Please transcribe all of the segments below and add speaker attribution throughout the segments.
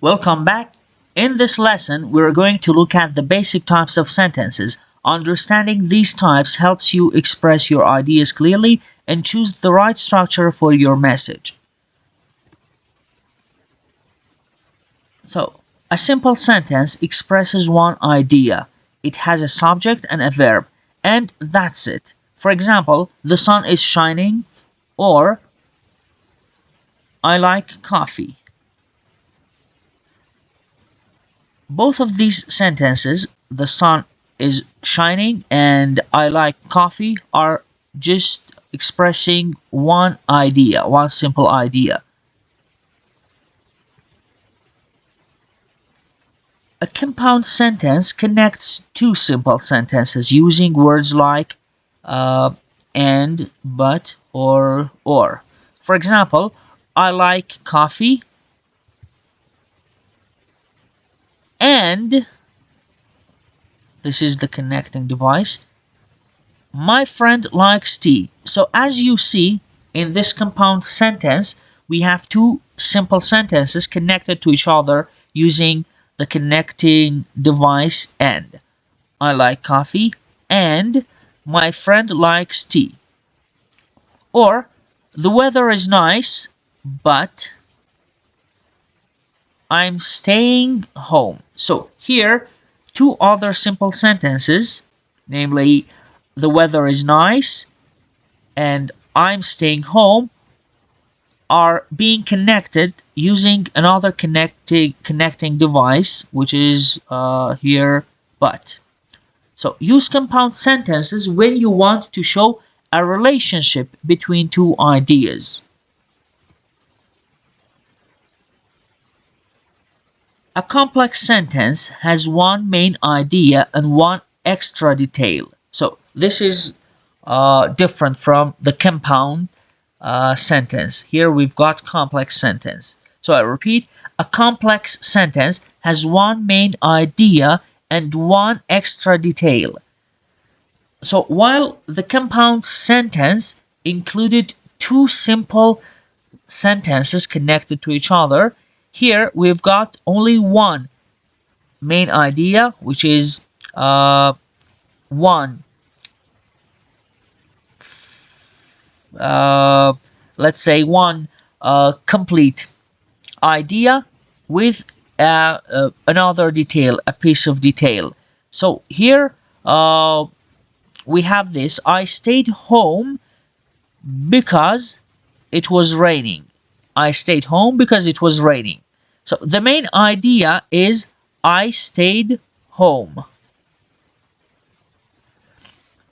Speaker 1: Welcome back. In this lesson, we're going to look at the basic types of sentences. Understanding these types helps you express your ideas clearly and choose the right structure for your message. So, a simple sentence expresses one idea. It has a subject and a verb, and that's it. For example, the sun is shining, or I like coffee. Both of these sentences, the sun is shining and I like coffee, are just expressing one idea, one simple idea. A compound sentence connects two simple sentences using words like and, but, or. For example, I like coffee and this is the connecting device. My friend likes tea. So as you see in this compound sentence, we have two simple sentences connected to each other using the connecting device and. I like coffee and my friend likes tea. Or the weather is nice, but I'm staying home. So here, two other simple sentences, namely, the weather is nice and I'm staying home, are being connected using another connecting device, which is here, but. So use compound sentences when you want to show a relationship between two ideas. A complex sentence has one main idea and one extra detail. So this is different from the compound sentence. Here we've got complex sentence. So I repeat, a complex sentence has one main idea and one extra detail. So while the compound sentence included two simple sentences connected to each other, here we've got only one main idea, which is one let's say one complete idea with another detail, a piece of detail. So here we have this: I stayed home because it was raining. I stayed home because it was raining. So the main idea is I stayed home.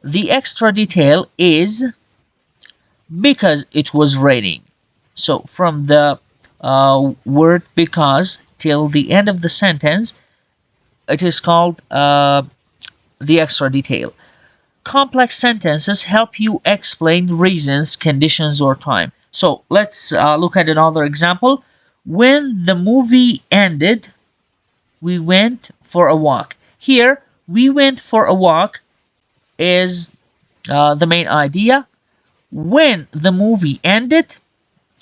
Speaker 1: The extra detail is because it was raining. So from the word because till the end of the sentence, it is called the extra detail. Complex sentences help you explain reasons, conditions, or time. So let's look at another example. When the movie ended, we went for a walk. Here, we went for a walk is the main idea. When the movie ended,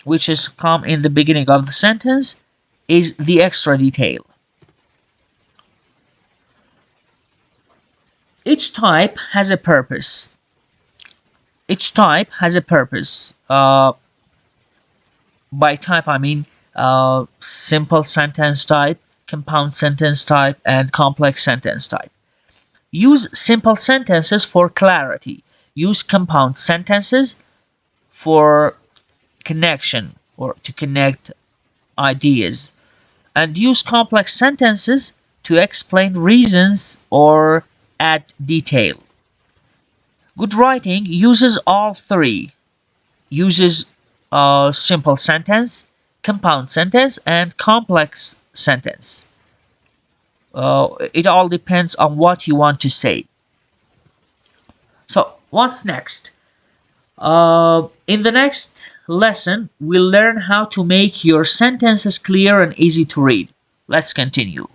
Speaker 1: which is come in the beginning of the sentence, is the extra detail. Each type has a purpose. Each type has a purpose. By type, I mean simple sentence type, compound sentence type, and complex sentence type. Use simple sentences for clarity. Use compound sentences for connection or to connect ideas. And use complex sentences to explain reasons or add detail. Good writing uses all three. Uses simple sentence, compound sentence, and complex sentence. It all depends on what you want to say. So what's next? In the next lesson, we'll learn how to make your sentences clear and easy to read. Let's continue.